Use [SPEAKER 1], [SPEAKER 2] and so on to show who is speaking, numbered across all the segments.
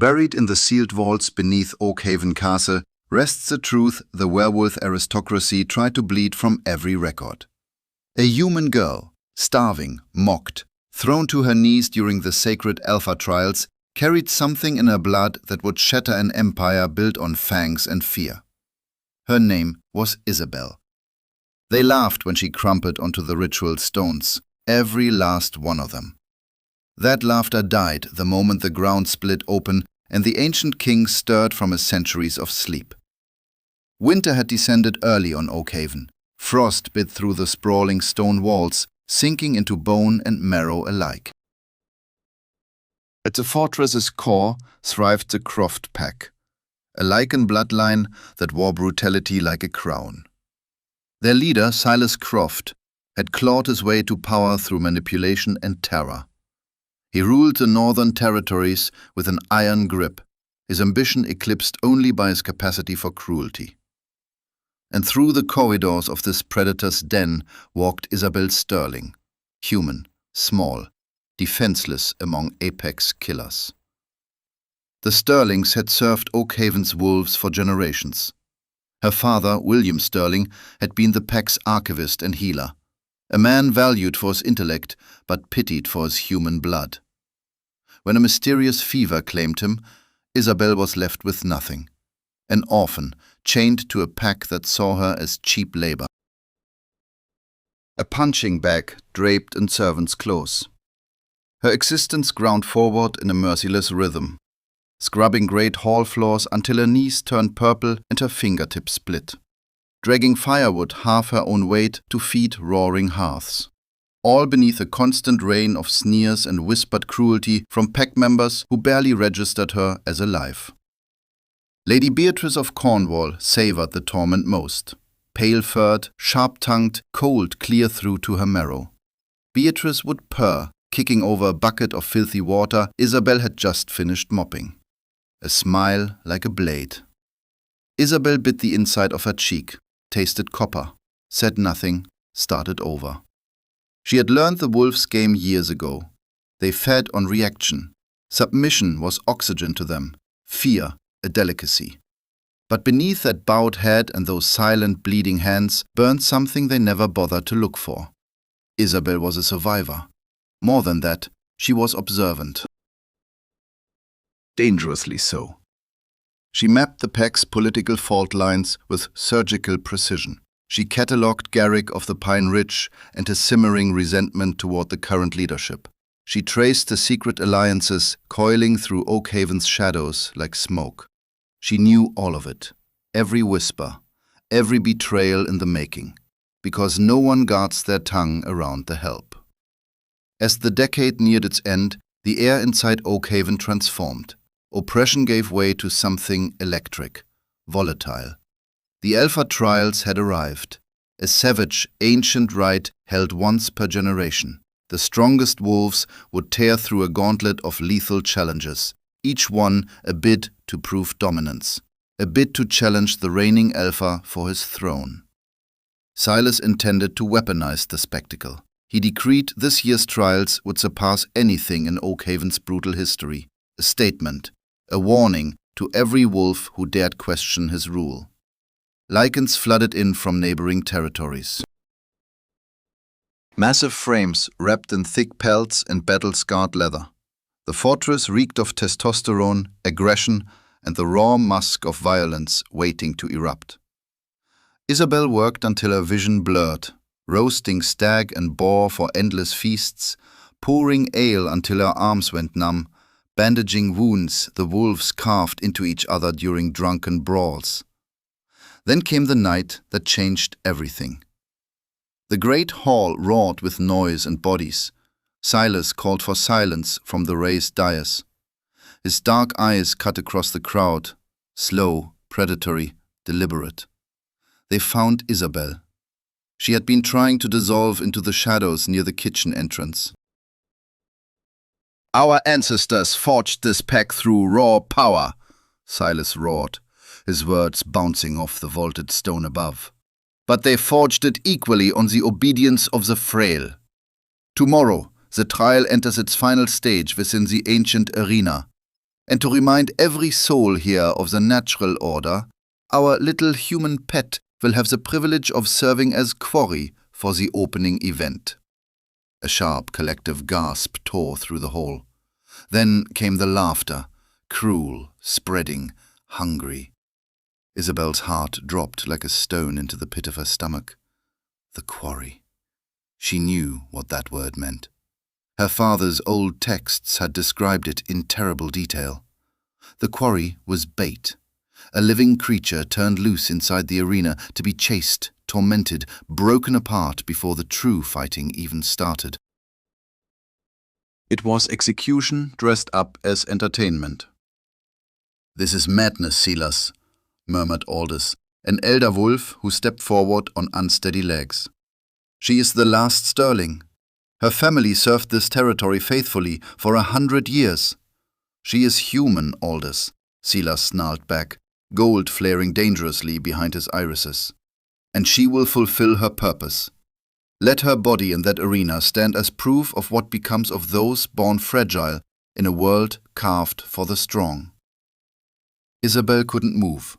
[SPEAKER 1] Buried in the sealed vaults beneath Oakhaven Castle rests the truth the werewolf aristocracy tried to bleed from every record. A human girl, starving, mocked, thrown to her knees during the sacred Alpha trials, carried something in her blood that would shatter an empire built on fangs and fear. Her name was Isabel. They laughed when she crumpled onto the ritual stones, every last one of them. That laughter died the moment the ground split open and the ancient king stirred from his centuries of sleep. Winter had descended early on Oakhaven. Frost bit through the sprawling stone walls, sinking into bone and marrow alike. At the fortress's core thrived the Croft pack, a Lycan bloodline that wore brutality like a crown. Their leader, Silas Croft, had clawed his way to power through manipulation and terror. He ruled the northern territories with an iron grip, his ambition eclipsed only by his capacity for cruelty. And through the corridors of this predator's den walked Isabel Sterling, human, small, defenseless among apex killers. The Sterlings had served Oakhaven's wolves for generations. Her father, William Sterling, had been the pack's archivist and healer, a man valued for his intellect but pitied for his human blood. When a mysterious fever claimed him, Isabel was left with nothing, an orphan chained to a pack that saw her as cheap labor. A punching bag draped in servants' clothes. Her existence ground forward in a merciless rhythm, scrubbing great hall floors until her knees turned purple and her fingertips split, dragging firewood half her own weight to feed roaring hearths, all beneath a constant rain of sneers and whispered cruelty from pack members who barely registered her as alive. Lady Beatrice of Cornwall savored the torment most, pale-furred, sharp-tongued, cold clear through to her marrow. Beatrice would purr, kicking over a bucket of filthy water Isabel had just finished mopping. A smile like a blade. Isabel bit the inside of her cheek, tasted copper, said nothing, started over. She had learned the wolf's game years ago. They fed on reaction. Submission was oxygen to them, fear a delicacy. But beneath that bowed head and those silent, bleeding hands burned something they never bothered to look for. Isabel was a survivor. More than that, she was observant. Dangerously so. She mapped the pack's political fault lines with surgical precision. She catalogued Garrick of the Pine Ridge and his simmering resentment toward the current leadership. She traced the secret alliances coiling through Oakhaven's shadows like smoke. She knew all of it, every whisper, every betrayal in the making, because no one guards their tongue around the help. As the decade neared its end, the air inside Oakhaven transformed. Oppression gave way to something electric, volatile. The Alpha trials had arrived, a savage, ancient rite held once per generation. The strongest wolves would tear through a gauntlet of lethal challenges, each one a bid to prove dominance, a bid to challenge the reigning Alpha for his throne. Silas intended to weaponize the spectacle. He decreed this year's trials would surpass anything in Oakhaven's brutal history, a statement, a warning to every wolf who dared question his rule. Lycans flooded in from neighboring territories. Massive frames wrapped in thick pelts and battle-scarred leather. The fortress reeked of testosterone, aggression, and the raw musk of violence waiting to erupt. Isabel worked until her vision blurred, roasting stag and boar for endless feasts, pouring ale until her arms went numb, bandaging wounds the wolves carved into each other during drunken brawls. Then came the night that changed everything. The great hall roared with noise and bodies. Silas called for silence from the raised dais. His dark eyes cut across the crowd, slow, predatory, deliberate. They found Isabel. She had been trying to dissolve into the shadows near the kitchen entrance. "Our ancestors forged this pack through raw power," Silas roared, his words bouncing off the vaulted stone above. "But they forged it equally on the obedience of the frail. Tomorrow, the trial enters its final stage within the ancient arena. and to remind every soul here of the natural order, our little human pet will have the privilege of serving as Quarry for the opening event." A sharp collective gasp tore through the hall. Then came the laughter, cruel, spreading, hungry. Isabel's heart dropped like a stone into the pit of her stomach. The Quarry. She knew what that word meant. Her father's old texts had described it in terrible detail. The Quarry was bait, a living creature turned loose inside the arena to be chased, tormented, broken apart before the true fighting even started. It was execution dressed up as entertainment. "This is madness, Silas," murmured Aldous, an elder wolf who stepped forward on unsteady legs. "She is the last Sterling. Her family served this territory faithfully for 100 years. She is human, Aldous," Silas snarled back, gold flaring dangerously behind his irises. "And she will fulfill her purpose. Let her body in that arena stand as proof of what becomes of those born fragile in a world carved for the strong." Isabel couldn't move.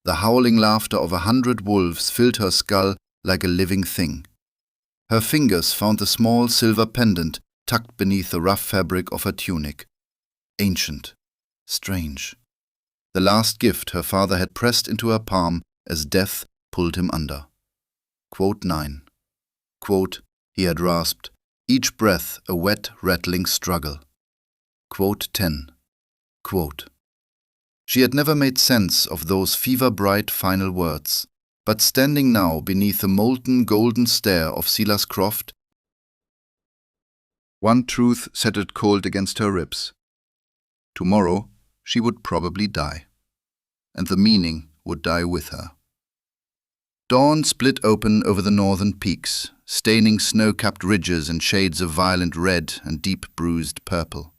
[SPEAKER 1] The howling laughter of 100 wolves filled her skull like a living thing. Her fingers found the small silver pendant tucked beneath the rough fabric of her tunic. Ancient. Strange. The last gift her father had pressed into her palm as death pulled him under. Quote 9. Quote, he had rasped, each breath a wet, rattling struggle. Quote 10. Quote. She had never made sense of those fever-bright final words, but standing now beneath the molten golden stare of Silas Croft, one truth set it cold against her ribs. Tomorrow she would probably die, and the meaning would die with her. Dawn split open over the northern peaks, staining snow-capped ridges in shades of violent red and deep bruised purple.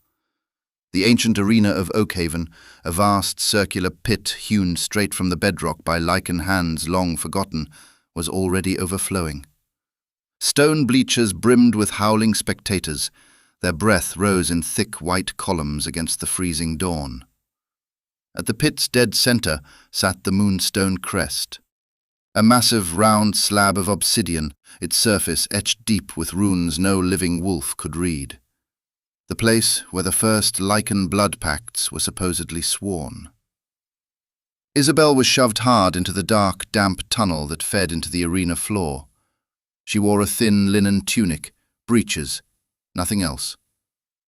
[SPEAKER 1] The ancient arena of Oakhaven, a vast circular pit hewn straight from the bedrock by Lycan hands long forgotten, was already overflowing. Stone bleachers brimmed with howling spectators. Their breath rose in thick white columns against the freezing dawn. At the pit's dead center sat the moonstone crest. A massive round slab of obsidian, its surface etched deep with runes no living wolf could read. The place where the first Lycan blood pacts were supposedly sworn. Isabel was shoved hard into the dark, damp tunnel that fed into the arena floor. She wore a thin linen tunic, breeches, nothing else.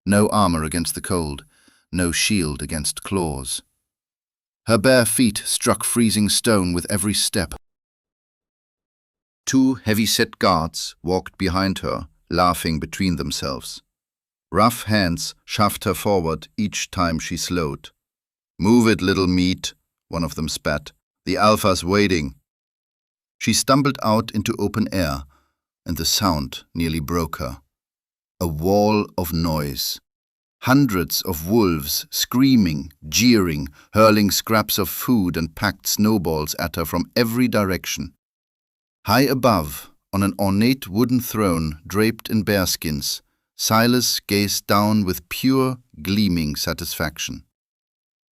[SPEAKER 1] No armor against the cold, no shield against claws. Her bare feet struck freezing stone with every step. 2 heavy-set guards walked behind her, laughing between themselves. Rough hands shoved her forward each time she slowed. "Move it, little meat," one of them spat. "The Alpha's waiting." She stumbled out into open air, and the sound nearly broke her. A wall of noise. Hundreds of wolves screaming, jeering, hurling scraps of food and packed snowballs at her from every direction. High above, on an ornate wooden throne draped in bearskins, Silas gazed down with pure, gleaming satisfaction.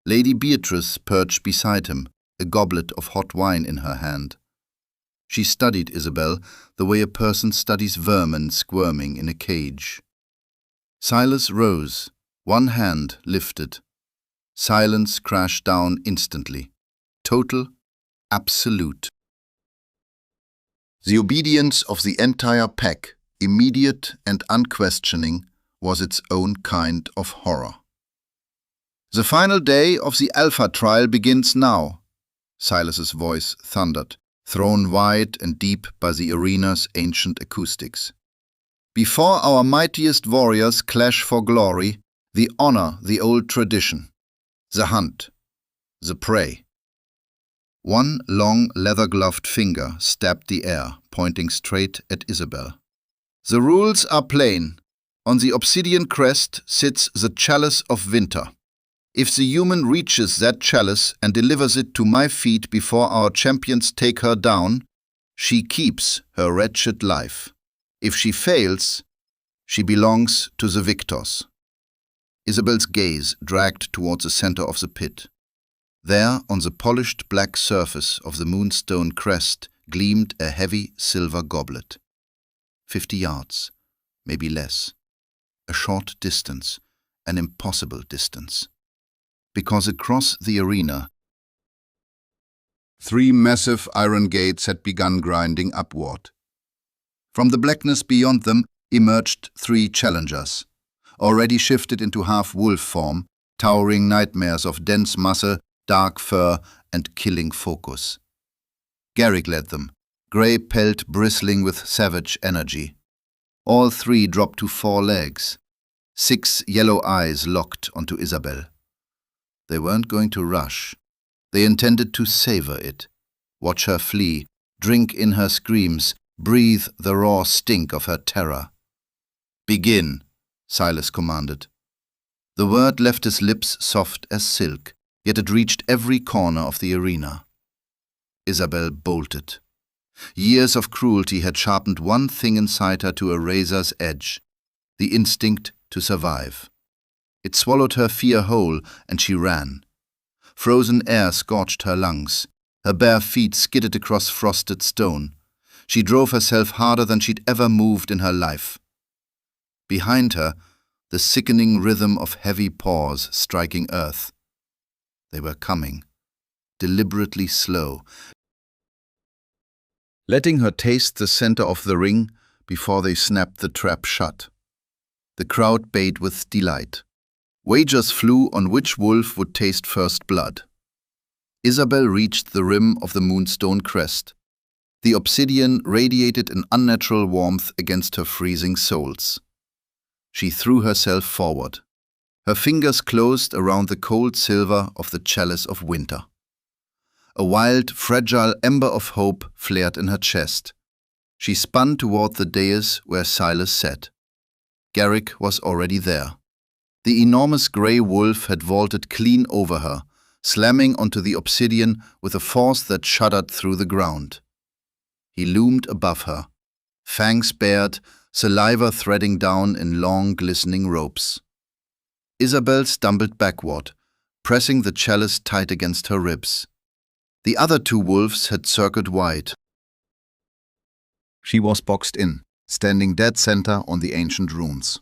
[SPEAKER 1] Lady Beatrice perched beside him, a goblet of hot wine in her hand. She studied Isabel the way a person studies vermin squirming in a cage. Silas rose, one hand lifted. Silence crashed down instantly. Total, absolute. The obedience of the entire pack, immediate and unquestioning, was its own kind of horror. "The final day of the Alpha trial begins now," Silas's voice thundered, thrown wide and deep by the arena's ancient acoustics. "Before our mightiest warriors clash for glory, we honor the old tradition. The hunt. The prey." One long, leather-gloved finger stabbed the air, pointing straight at Isabel. "The rules are plain. On the obsidian crest sits the chalice of winter. If the human reaches that chalice and delivers it to my feet before our champions take her down, she keeps her wretched life. If she fails, she belongs to the victors." Isabel's gaze dragged towards the center of the pit. There, on the polished black surface of the moonstone crest, gleamed a heavy silver goblet. 50 yards, maybe less. A short distance, an impossible distance. Because across the arena, 3 massive iron gates had begun grinding upward. From the blackness beyond them emerged 3 challengers, already shifted into half-wolf form, towering nightmares of dense muscle, dark fur, and killing focus. Garrick led them, grey pelt bristling with savage energy. All 3 dropped to 4 legs. 6 yellow eyes locked onto Isabel. They weren't going to rush. They intended to savor it, watch her flee, drink in her screams, breathe the raw stink of her terror. "Begin," Silas commanded. The word left his lips soft as silk, yet it reached every corner of the arena. Isabel bolted. Years of cruelty had sharpened one thing inside her to a razor's edge, the instinct to survive. It swallowed her fear whole, and she ran. Frozen air scorched her lungs. Her bare feet skidded across frosted stone. She drove herself harder than she'd ever moved in her life. Behind her, the sickening rhythm of heavy paws striking earth. They were coming, deliberately slow, letting her taste the center of the ring before they snapped the trap shut. The crowd bayed with delight. Wagers flew on which wolf would taste first blood. Isabel reached the rim of the moonstone crest. The obsidian radiated an unnatural warmth against her freezing soles. She threw herself forward. Her fingers closed around the cold silver of the chalice of winter. A wild, fragile ember of hope flared in her chest. She spun toward the dais where Silas sat. Garrick was already there. The enormous grey wolf had vaulted clean over her, slamming onto the obsidian with a force that shuddered through the ground. He loomed above her, fangs bared, saliva threading down in long, glistening ropes. Isabel stumbled backward, pressing the chalice tight against her ribs. The other 2 wolves had circled wide. She was boxed in, standing dead center on the ancient runes.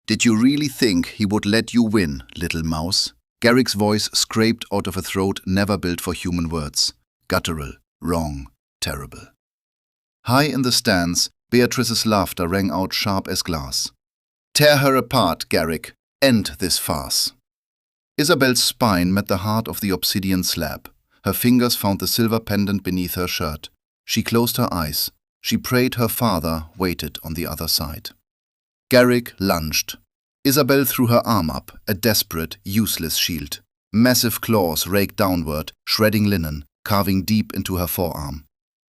[SPEAKER 1] "Did you really think he would let you win, little mouse?" Garrick's voice scraped out of a throat never built for human words. Guttural, wrong, terrible. High in the stands, Beatrice's laughter rang out sharp as glass. "Tear her apart, Garrick. End this farce." Isabel's spine met the heart of the obsidian slab. Her fingers found the silver pendant beneath her shirt. She closed her eyes. She prayed her father waited on the other side. Garrick lunged. Isabel threw her arm up, a desperate, useless shield. Massive claws raked downward, shredding linen, carving deep into her forearm.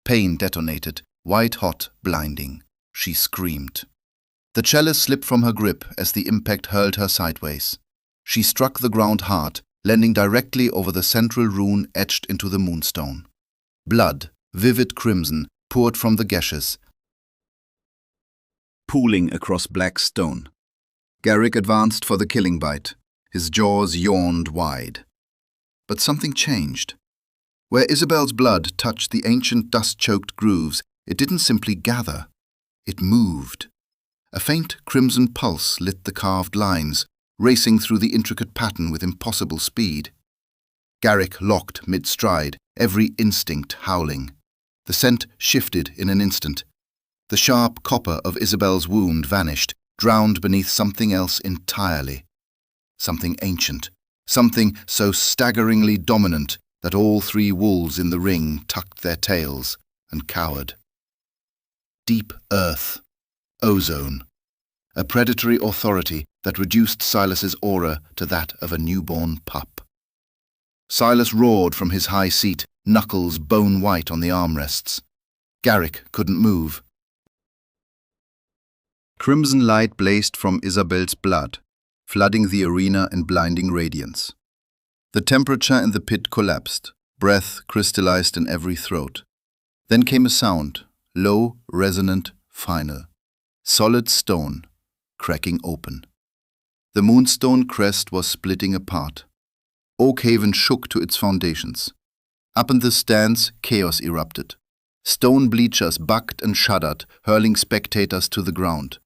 [SPEAKER 1] Pain detonated, white-hot, blinding. She screamed. The chalice slipped from her grip as the impact hurled her sideways. She struck the ground hard, landing directly over the central rune etched into the moonstone. Blood, vivid crimson, poured from the gashes, pooling across black stone. Garrick advanced for the killing bite. His jaws yawned wide. But something changed. Where Isabel's blood touched the ancient dust-choked grooves, it didn't simply gather. It moved. A faint crimson pulse lit the carved lines, racing through the intricate pattern with impossible speed. Garrick locked mid-stride, every instinct howling. The scent shifted in an instant. The sharp copper of Isabel's wound vanished, drowned beneath something else entirely. Something ancient, something so staggeringly dominant that all 3 wolves in the ring tucked their tails and cowered. Deep earth. Ozone. A predatory authority that reduced Silas's aura to that of a newborn pup. Silas roared from his high seat, knuckles bone-white on the armrests. Garrick couldn't move. Crimson light blazed from Isabel's blood, flooding the arena in blinding radiance. The temperature in the pit collapsed, breath crystallized in every throat. Then came a sound, low, resonant, final. Solid stone, cracking open. The Moonstone crest was splitting apart. Oakhaven shook to its foundations. Up in the stands, chaos erupted. Stone bleachers bucked and shuddered, hurling spectators to the ground.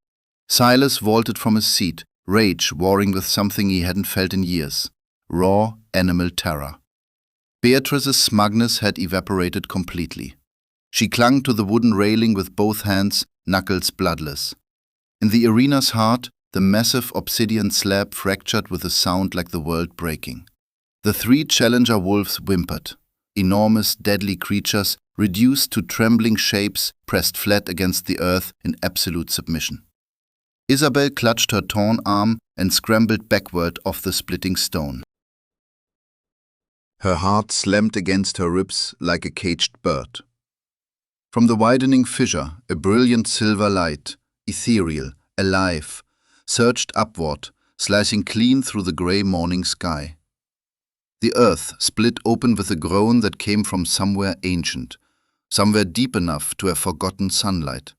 [SPEAKER 1] Silas vaulted from his seat, rage warring with something he hadn't felt in years. Raw, animal terror. Beatrice's smugness had evaporated completely. She clung to the wooden railing with both hands, knuckles bloodless. In the arena's heart, the massive obsidian slab fractured with a sound like the world breaking. The 3 challenger wolves whimpered. Enormous, deadly creatures, reduced to trembling shapes, pressed flat against the earth in absolute submission. Isabel clutched her torn arm and scrambled backward off the splitting stone. Her heart slammed against her ribs like a caged bird. From the widening fissure, a brilliant silver light, ethereal, alive, surged upward, slicing clean through the grey morning sky. The earth split open with a groan that came from somewhere ancient, somewhere deep enough to have forgotten sunlight.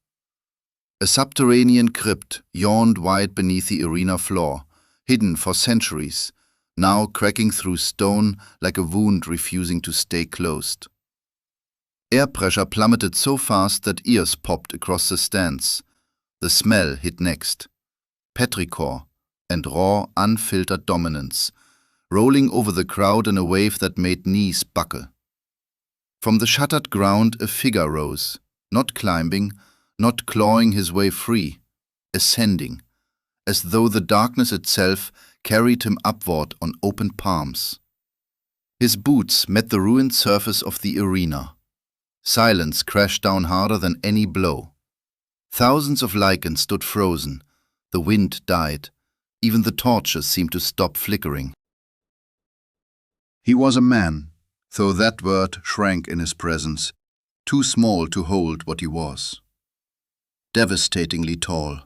[SPEAKER 1] A subterranean crypt yawned wide beneath the arena floor, hidden for centuries, now cracking through stone like a wound refusing to stay closed. Air pressure plummeted so fast that ears popped across the stands. The smell hit next. Petrichor and raw, unfiltered dominance, rolling over the crowd in a wave that made knees buckle. From the shuttered ground a figure rose, not climbing, not clawing his way free, ascending, as though the darkness itself carried him upward on open palms. His boots met the ruined surface of the arena. Silence crashed down harder than any blow. Thousands of Lycans stood frozen. The wind died. Even the torches seemed to stop flickering. He was a man, though that word shrank in his presence, too small to hold what he was. Devastatingly tall.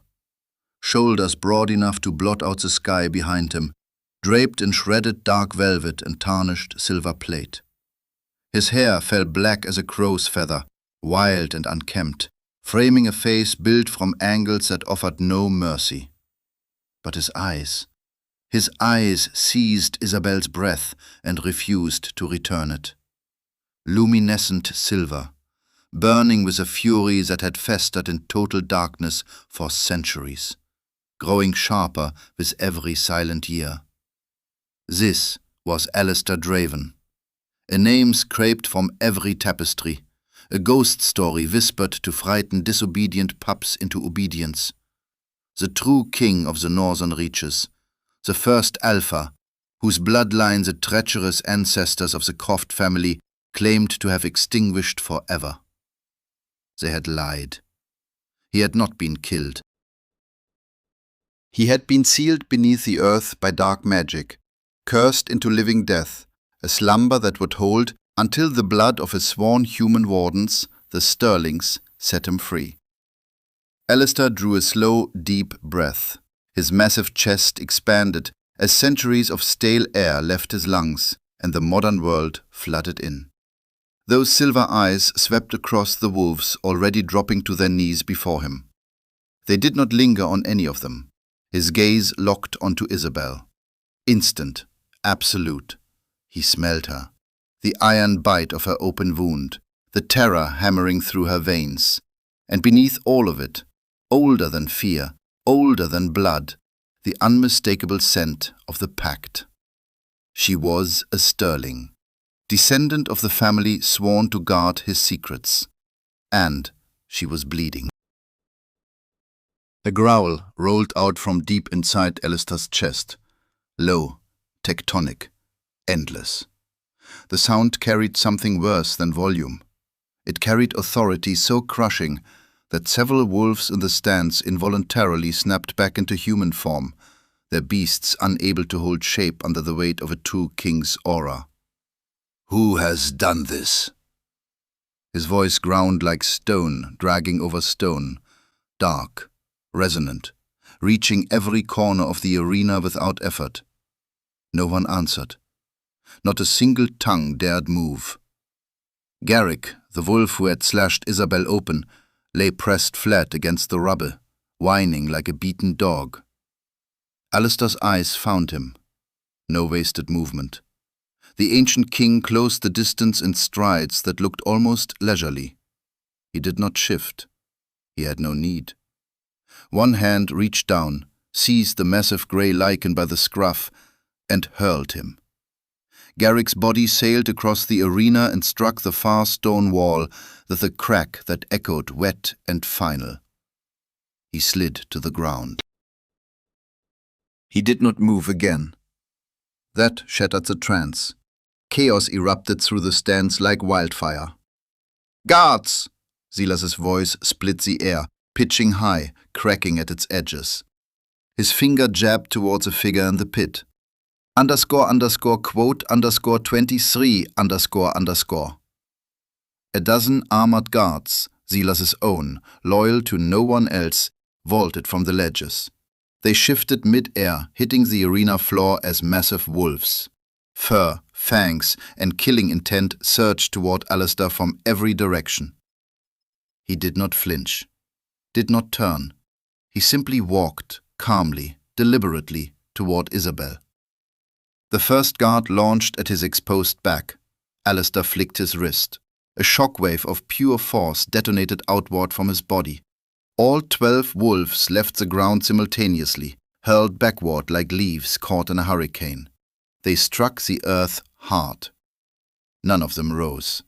[SPEAKER 1] Shoulders broad enough to blot out the sky behind him, draped in shredded dark velvet and tarnished silver plate. His hair fell black as a crow's feather, wild and unkempt, framing a face built from angles that offered no mercy. But his eyes seized Isabel's breath and refused to return it. Luminescent silver, burning with a fury that had festered in total darkness for centuries, growing sharper with every silent year. This was Alistair Draven, a name scraped from every tapestry, a ghost story whispered to frighten disobedient pups into obedience. The true king of the northern reaches, the first alpha, whose bloodline the treacherous ancestors of the Croft family claimed to have extinguished forever. They had lied. He had not been killed. He had been sealed beneath the earth by dark magic, cursed into living death, a slumber that would hold until the blood of his sworn human wardens, the Sterlings, set him free. Alistair drew a slow, deep breath. His massive chest expanded as centuries of stale air left his lungs and the modern world flooded in. Those silver eyes swept across the wolves already dropping to their knees before him. They did not linger on any of them. His gaze locked onto Isabel. Instant, absolute. He smelled her. The iron bite of her open wound, the terror hammering through her veins. And beneath all of it, older than fear, older than blood, the unmistakable scent of the pact. She was a Sterling, descendant of the family sworn to guard his secrets. And she was bleeding. A growl rolled out from deep inside Alistair's chest. Low, tectonic, endless. The sound carried something worse than volume. It carried authority so crushing that several wolves in the stands involuntarily snapped back into human form, their beasts unable to hold shape under the weight of a true king's aura. "Who has done this?" His voice ground like stone dragging over stone, dark, resonant, reaching every corner of the arena without effort. No one answered. Not a single tongue dared move. Garrick, the wolf who had slashed Isabel open, lay pressed flat against the rubble, whining like a beaten dog. Alistair's eyes found him. No wasted movement. The ancient king closed the distance in strides that looked almost leisurely. He did not shift. He had no need. One hand reached down, seized the massive grey Lycan by the scruff, and hurled him. Garrick's body sailed across the arena and struck the far stone wall with a crack that echoed wet and final. He slid to the ground. He did not move again. That shattered the trance. Chaos erupted through the stands like wildfire. "Guards!" Silas's voice split the air, pitching high, cracking at its edges. His finger jabbed towards a figure in the pit. __quote_23__. A dozen armored guards, Silas's own, loyal to no one else, vaulted from the ledges. They shifted mid-air, hitting the arena floor as massive wolves. Fur, fangs, and killing intent surged toward Alistair from every direction. He did not flinch, did not turn. He simply walked, calmly, deliberately, toward Isabel. The first guard launched at his exposed back. Alistair flicked his wrist. A shockwave of pure force detonated outward from his body. All 12 wolves left the ground simultaneously, hurled backward like leaves caught in a hurricane. They struck the earth hard. None of them rose.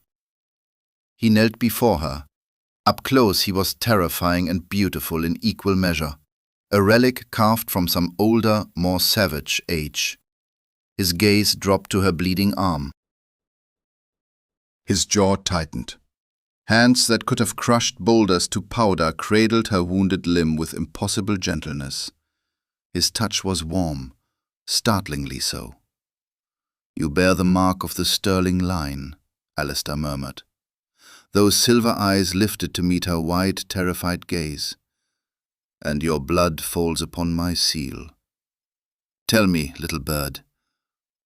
[SPEAKER 1] He knelt before her. Up close he was terrifying and beautiful in equal measure, a relic carved from some older, more savage age. His gaze dropped to her bleeding arm. His jaw tightened. Hands that could have crushed boulders to powder cradled her wounded limb with impossible gentleness. His touch was warm, startlingly so. "You bear the mark of the sterling line," Alistair murmured. Those silver eyes lifted to meet her wide, terrified gaze. "And your blood falls upon my seal. Tell me, little bird,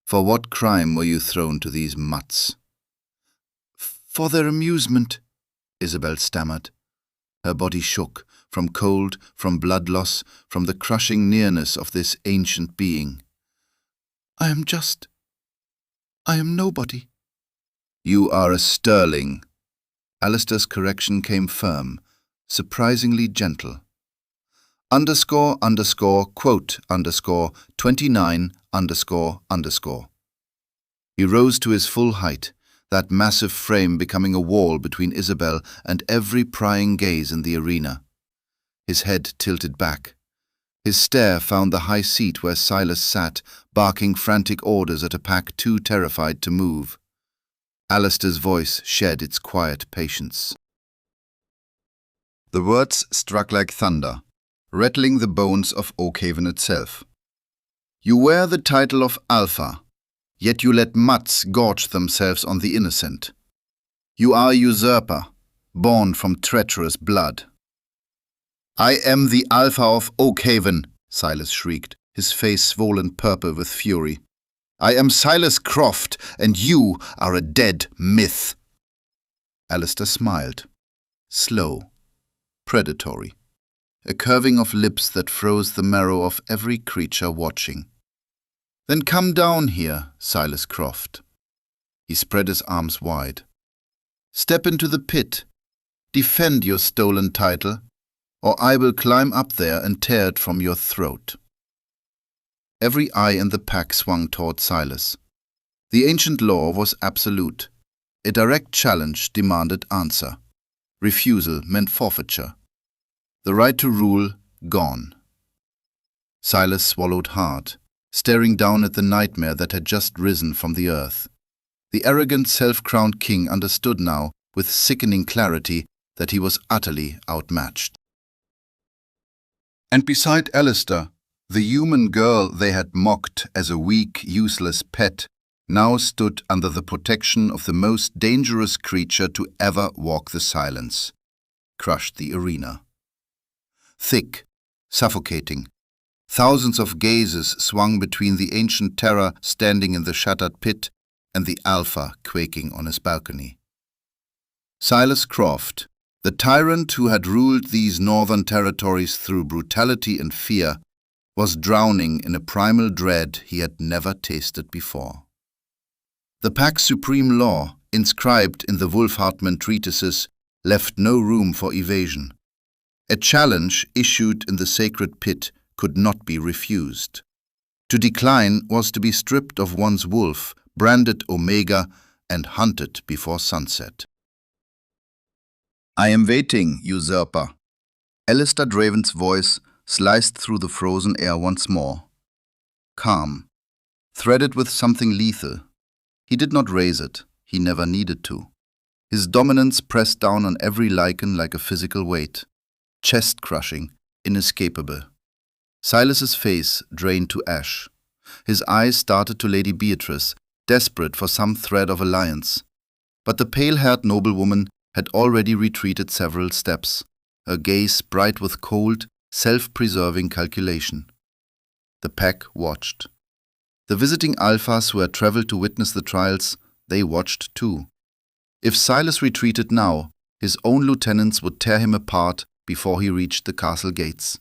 [SPEAKER 1] for what crime were you thrown to these mutts?" "For their amusement," Isabel stammered. Her body shook, from cold, from blood loss, from the crushing nearness of this ancient being. I am nobody." "You are a sterling." Alistair's correction came firm, surprisingly gentle. __quote_29__. He rose to his full height, that massive frame becoming a wall between Isabel and every prying gaze in the arena. His head tilted back. His stare found the high seat where Silas sat, barking frantic orders at a pack too terrified to move. Alistair's voice shed its quiet patience. The words struck like thunder, rattling the bones of Oakhaven itself. "You wear the title of Alpha, yet you let mutts gorge themselves on the innocent. You are a usurper, born from treacherous blood." "I am the Alpha of Oakhaven," Silas shrieked, his face swollen purple with fury. "I am Silas Croft, and you are a dead myth." Alistair smiled. Slow, predatory. A curving of lips that froze the marrow of every creature watching. "Then come down here, Silas Croft." He spread his arms wide. "Step into the pit. Defend your stolen title, or I will climb up there and tear it from your throat." Every eye in the pack swung toward Silas. The ancient law was absolute. A direct challenge demanded answer. Refusal meant forfeiture. The right to rule gone. Silas swallowed hard, staring down at the nightmare that had just risen from the earth. The arrogant, self-crowned king understood now, with sickening clarity, that he was utterly outmatched. And beside Alistair, the human girl they had mocked as a weak, useless pet now stood under the protection of the most dangerous creature to ever walk the silence, crushed the arena. Thick, suffocating, thousands of gazes swung between the ancient terror standing in the shattered pit and the Alpha quaking on his balcony. Silas Croft, the tyrant who had ruled these northern territories through brutality and fear, was drowning in a primal dread he had never tasted before. The pack's supreme law, inscribed in the Wolf-Hartmann treatises, left no room for evasion. A challenge issued in the sacred pit could not be refused. To decline was to be stripped of one's wolf, branded Omega, and hunted before sunset. "I am waiting, usurper." Alistair Draven's voice sliced through the frozen air once more. Calm, threaded with something lethal. He did not raise it. He never needed to. His dominance pressed down on every Lycan like a physical weight. Chest-crushing, inescapable. Silas's face drained to ash. His eyes started to Lady Beatrice, desperate for some thread of alliance. But the pale-haired noblewoman had already retreated several steps, her gaze bright with cold, self-preserving calculation. The pack watched. The visiting alphas who had traveled to witness the trials, they watched too. If Silas retreated now, his own lieutenants would tear him apart before he reached the castle gates.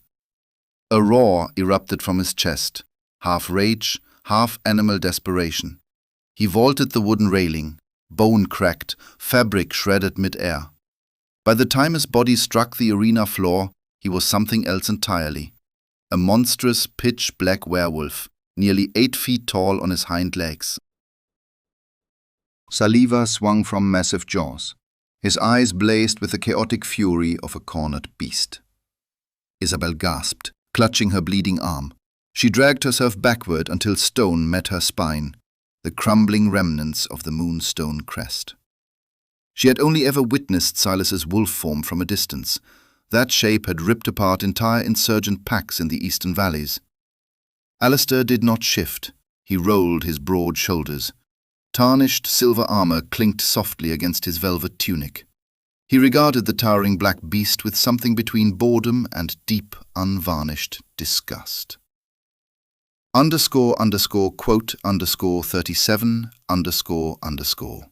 [SPEAKER 1] A roar erupted from his chest, half rage, half animal desperation. He vaulted the wooden railing, bone cracked, fabric shredded mid-air. By the time his body struck the arena floor, he was something else entirely. A monstrous, pitch-black werewolf, nearly 8 feet tall on his hind legs. Saliva swung from massive jaws. His eyes blazed with the chaotic fury of a cornered beast. Isabel gasped, clutching her bleeding arm. She dragged herself backward until stone met her spine, the crumbling remnants of the moonstone crest. She had only ever witnessed Silas's wolf form from a distance. That shape had ripped apart entire insurgent packs in the eastern valleys. Alistair did not shift. He rolled his broad shoulders. Tarnished silver armor clinked softly against his velvet tunic. He regarded the towering black beast with something between boredom and deep, unvarnished disgust. _quote_37___.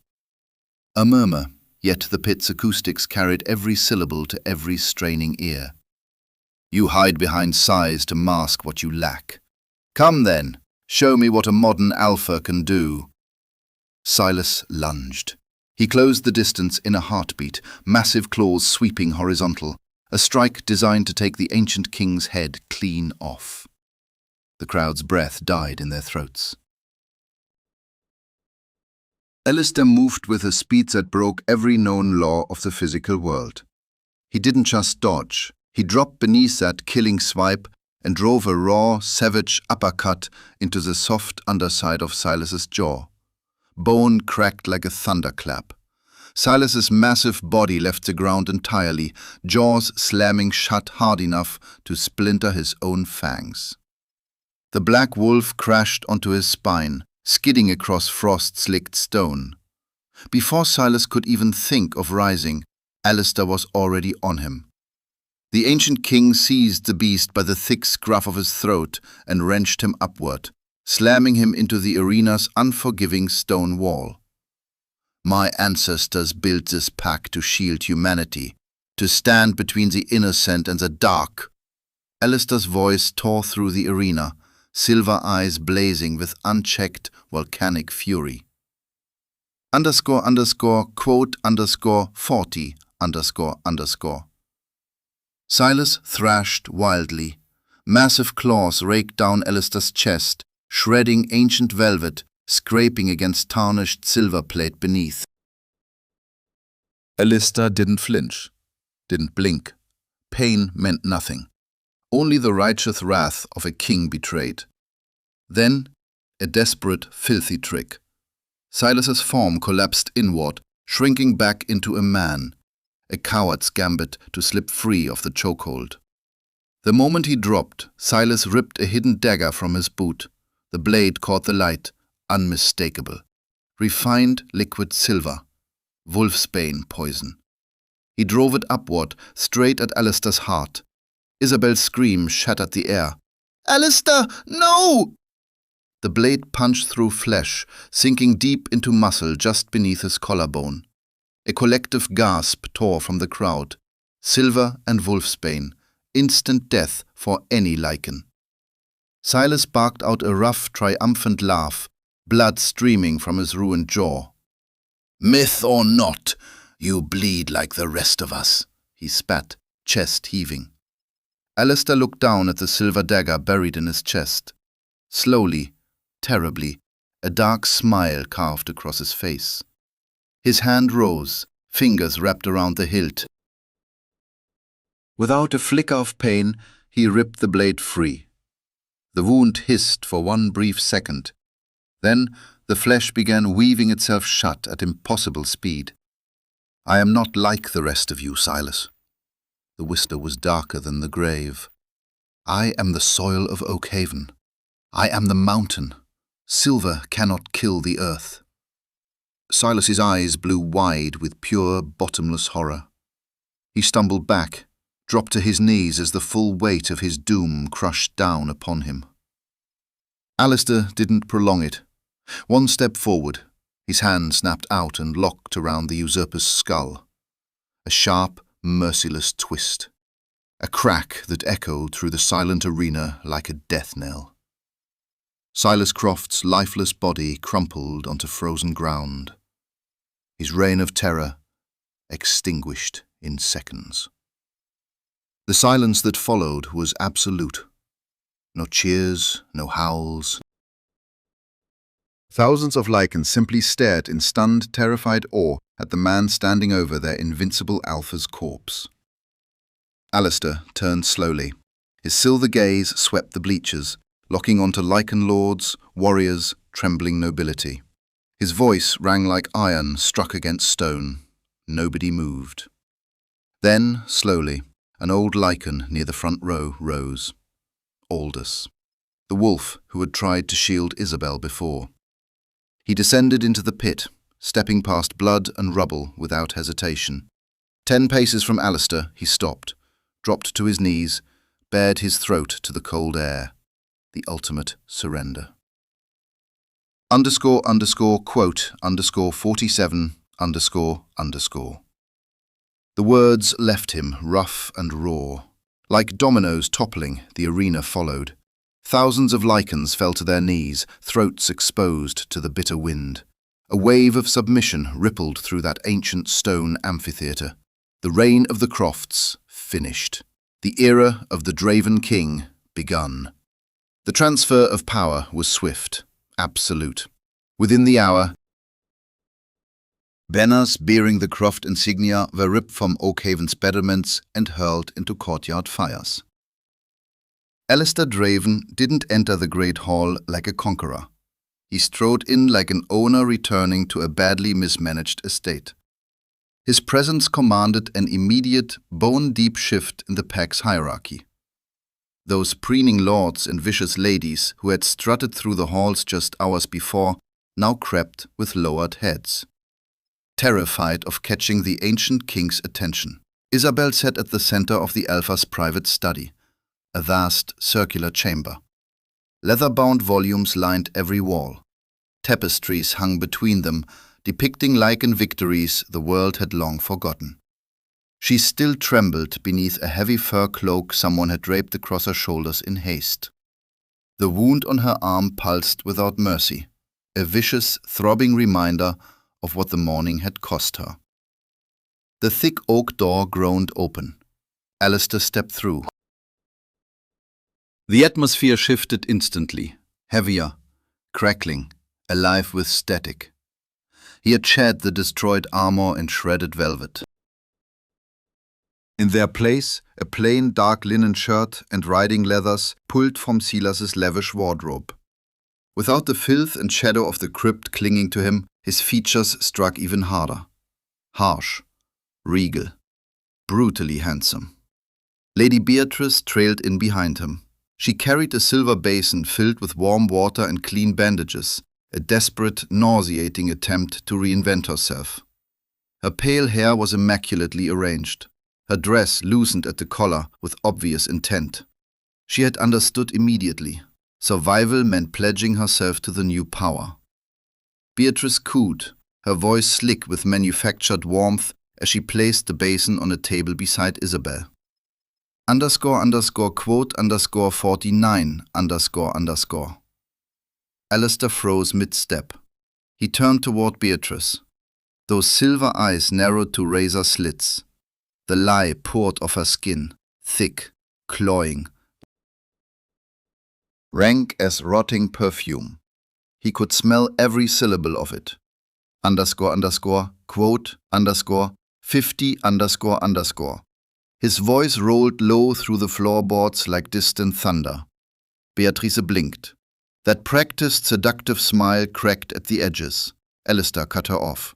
[SPEAKER 1] A murmur, yet the pit's acoustics carried every syllable to every straining ear. "You hide behind size to mask what you lack. Come then, show me what a modern alpha can do." Silas lunged. He closed the distance in a heartbeat, massive claws sweeping horizontal, a strike designed to take the ancient king's head clean off. The crowd's breath died in their throats. Alistair moved with a speed that broke every known law of the physical world. He didn't just dodge. He dropped beneath that killing swipe and drove a raw, savage uppercut into the soft underside of Silas's jaw. Bone cracked like a thunderclap. Silas's massive body left the ground entirely, jaws slamming shut hard enough to splinter his own fangs. The black wolf crashed onto his spine, skidding across frost-slicked stone. Before Silas could even think of rising, Alistair was already on him. The ancient king seized the beast by the thick scruff of his throat and wrenched him upward, slamming him into the arena's unforgiving stone wall. "My ancestors built this pack to shield humanity, to stand between the innocent and the dark." Alistair's voice tore through the arena, silver eyes blazing with unchecked volcanic fury. __quote_40__. Silas thrashed wildly. Massive claws raked down Alistair's chest, shredding ancient velvet, scraping against tarnished silver plate beneath. Alistair didn't flinch, didn't blink. Pain meant nothing. Only the righteous wrath of a king betrayed. Then, a desperate, filthy trick. Silas's form collapsed inward, shrinking back into a man, a coward's gambit to slip free of the chokehold. The moment he dropped, Silas ripped a hidden dagger from his boot. The blade caught the light, unmistakable. Refined liquid silver. Wolfsbane poison. He drove it upward, straight at Alistair's heart. Isabel's scream shattered the air. "Alistair, no!" The blade punched through flesh, sinking deep into muscle just beneath his collarbone. A collective gasp tore from the crowd. Silver and wolfsbane, instant death for any Lycan. Silas barked out a rough, triumphant laugh, blood streaming from his ruined jaw. "Myth or not, you bleed like the rest of us," he spat, chest heaving. Alistair looked down at the silver dagger buried in his chest. Slowly, terribly, a dark smile carved across his face. His hand rose, fingers wrapped around the hilt. Without a flicker of pain, he ripped the blade free. The wound hissed for one brief second. Then the flesh began weaving itself shut at impossible speed. "I am not like the rest of you, Silas." The whisper was darker than the grave. "I am the soil of Oakhaven. I am the mountain. Silver cannot kill the earth." Silas's eyes blew wide with pure, bottomless horror. He stumbled back, dropped to his knees as the full weight of his doom crushed down upon him. Alistair didn't prolong it. One step forward, his hand snapped out and locked around the usurper's skull. A sharp, merciless twist. A crack that echoed through the silent arena like a death knell. Silas Croft's lifeless body crumpled onto frozen ground. His reign of terror extinguished in seconds. The silence that followed was absolute. No cheers, no howls. Thousands of Lycans simply stared in stunned, terrified awe at the man standing over their invincible alpha's corpse. Alistair turned slowly. His silver gaze swept the bleachers, locking onto Lycan lords, warriors, trembling nobility. His voice rang like iron struck against stone. Nobody moved. Then, slowly, an old Lycan near the front row rose. Aldous, the wolf who had tried to shield Isabel before. He descended into the pit, stepping past blood and rubble without hesitation. 10 paces from Alistair, he stopped, dropped to his knees, bared his throat to the cold air. The ultimate surrender. __quote _47 __. The words left him rough and raw. Like dominoes toppling, the arena followed. Thousands of Lycans fell to their knees, throats exposed to the bitter wind. A wave of submission rippled through that ancient stone amphitheatre. The reign of the Crofts finished. The era of the Lycan King begun. The transfer of power was swift, absolute. Within the hour, banners bearing the Croft insignia were ripped from Oakhaven's battlements and hurled into courtyard fires. Alistair Draven didn't enter the Great Hall like a conqueror. He strode in like an owner returning to a badly mismanaged estate. His presence commanded an immediate, bone-deep shift in the pack's hierarchy. Those preening lords and vicious ladies who had strutted through the halls just hours before now crept with lowered heads. Terrified of catching the ancient king's attention, Isabel sat at the center of the Alpha's private study, a vast circular chamber. Leather-bound volumes lined every wall. Tapestries hung between them, depicting Lycan victories the world had long forgotten. She still trembled beneath a heavy fur cloak someone had draped across her shoulders in haste. The wound on her arm pulsed without mercy, a vicious, throbbing reminder of what the morning had cost her. The thick oak door groaned open. Alistair stepped through. The atmosphere shifted instantly, heavier, crackling, alive with static. He had shed the destroyed armor and shredded velvet. In their place, a plain dark linen shirt and riding leathers pulled from Silas's lavish wardrobe. Without the filth and shadow of the crypt clinging to him, his features struck even harder. Harsh, regal, brutally handsome. Lady Beatrice trailed in behind him. She carried a silver basin filled with warm water and clean bandages, a desperate, nauseating attempt to reinvent herself. Her pale hair was immaculately arranged. Her dress loosened at the collar with obvious intent. She had understood immediately. Survival meant pledging herself to the new power. Beatrice cooed, her voice slick with manufactured warmth as she placed the basin on a table beside Isabel. underscore underscore quote underscore 49 underscore underscore. Alistair froze mid-step. He turned toward Beatrice. Those silver eyes narrowed to razor slits. The lie poured off her skin, thick, cloying, rank as rotting perfume. He could smell every syllable of it. Underscore underscore quote underscore 50 underscore underscore. His voice rolled low through the floorboards like distant thunder. Beatrice blinked. That practiced seductive smile cracked at the edges. Alistair cut her off.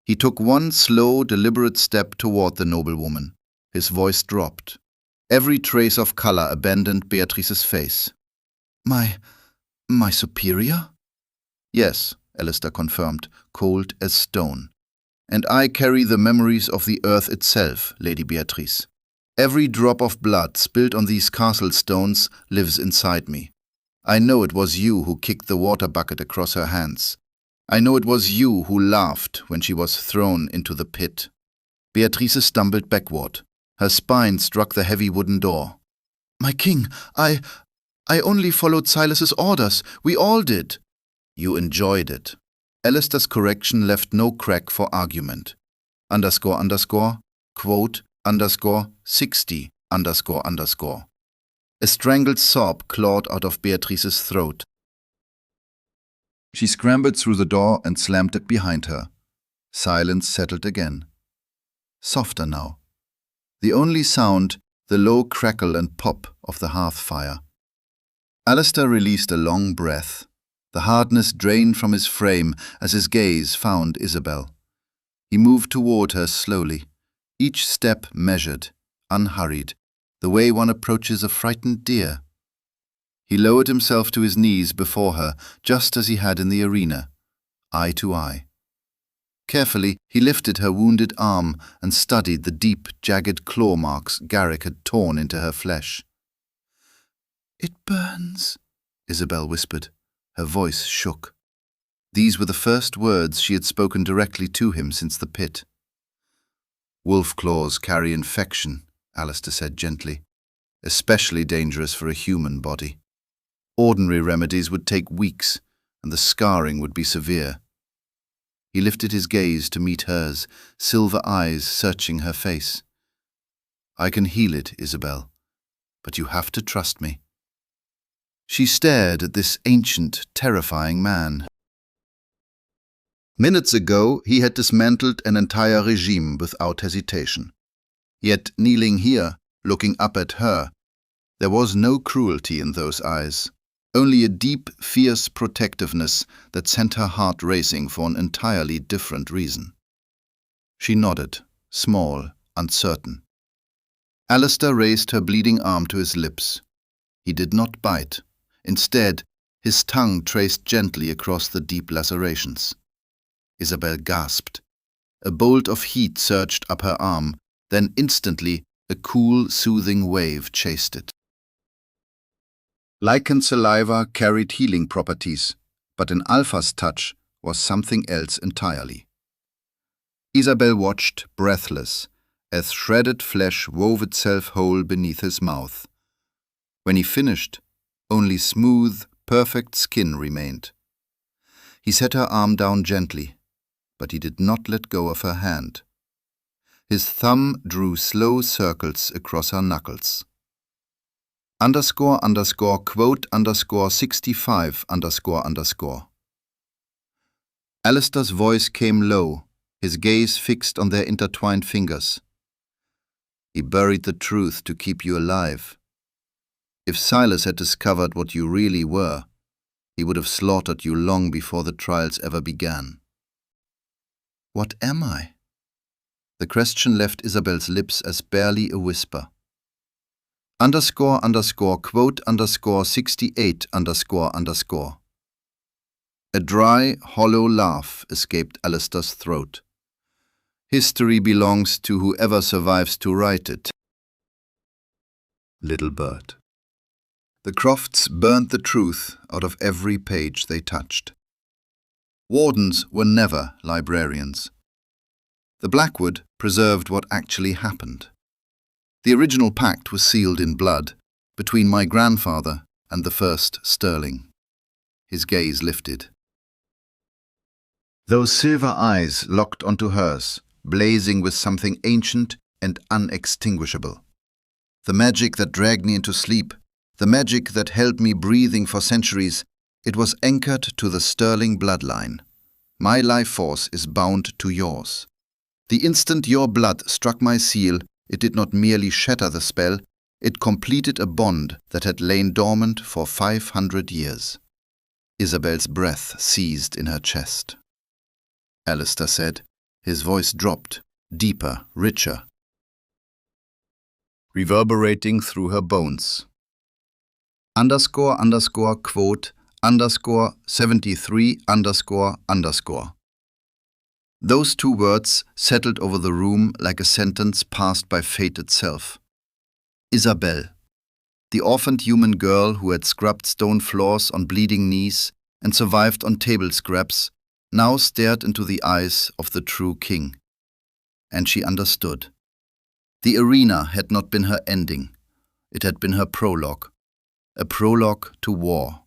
[SPEAKER 1] He took one slow, deliberate step toward the noblewoman. His voice dropped. Every trace of color abandoned Beatrice's face. My superior? Yes, Alistair confirmed, cold as stone. And I carry the memories of the earth itself, Lady Beatrice. Every drop of blood spilled on these castle stones lives inside me. I know it was you who kicked the water bucket across her hands. I know it was you who laughed when she was thrown into the pit. Beatrice stumbled backward. Her spine struck the heavy wooden door. My king, I only followed Silas's orders. We all did. You enjoyed it. Alistair's correction left no crack for argument. Underscore underscore, quote, underscore 60 underscore underscore. A strangled sob clawed out of Beatrice's throat. She scrambled through the door and slammed it behind her. Silence settled again. Softer now. The only sound, the low crackle and pop of the hearth fire. Alistair released a long breath. The hardness drained from his frame as his gaze found Isabel. He moved toward her slowly, each step measured, unhurried, the way one approaches a frightened deer. He lowered himself to his knees before her, just as he had in the arena, eye to eye. Carefully, he lifted her wounded arm and studied the deep, jagged claw marks Garrick had torn into her flesh. It burns, Isabel whispered. Her voice shook. These were the first words she had spoken directly to him since the pit. Wolf claws carry infection, Alistair said gently, especially dangerous for a human body. Ordinary remedies would take weeks, and the scarring would be severe. He lifted his gaze to meet hers, silver eyes searching her face. I can heal it, Isabel, but you have to trust me. She stared at this ancient, terrifying man. Minutes ago, he had dismantled an entire regime without hesitation. Yet, kneeling here, looking up at her, there was no cruelty in those eyes, only a deep, fierce protectiveness that sent her heart racing for an entirely different reason. She nodded, small, uncertain. Alistair raised her bleeding arm to his lips. He did not bite. Instead, his tongue traced gently across the deep lacerations. Isabel gasped. A bolt of heat surged up her arm, then instantly a cool, soothing wave chased it. Lycan saliva carried healing properties, but an Alpha's touch was something else entirely. Isabel watched, breathless, as shredded flesh wove itself whole beneath his mouth. When he finished, only smooth, perfect skin remained. He set her arm down gently, but he did not let go of her hand. His thumb drew slow circles across her knuckles. Underscore underscore quote underscore 65 underscore underscore. Alistair's voice came low, his gaze fixed on their intertwined fingers. He buried the truth to keep you alive. If Silas had discovered what you really were, he would have slaughtered you long before the trials ever began. What am I? The question left Isabel's lips as barely a whisper. Underscore underscore quote underscore 68 underscore underscore. A dry, hollow laugh escaped Alistair's throat. History belongs to whoever survives to write it. Little bird. The Crofts burned the truth out of every page they touched. Wardens were never librarians. The Blackwood preserved what actually happened. The original pact was sealed in blood between my grandfather and the first Sterling. His gaze lifted. Those silver eyes locked onto hers, blazing with something ancient and unextinguishable. The magic that dragged me into sleep, the magic that held me breathing for centuries, it was anchored to the Sterling bloodline. My life force is bound to yours. The instant your blood struck my seal, it did not merely shatter the spell, it completed a bond that had lain dormant for 500 years. Isabel's breath seized in her chest. Alistair said. His voice dropped, deeper, richer, reverberating through her bones. __quote _73 ___. Those two words settled over the room like a sentence passed by fate itself. Isabel, the orphaned human girl who had scrubbed stone floors on bleeding knees and survived on table scraps, now stared into the eyes of the true king. And she understood. The arena had not been her ending. It had been her prologue. A prologue to war.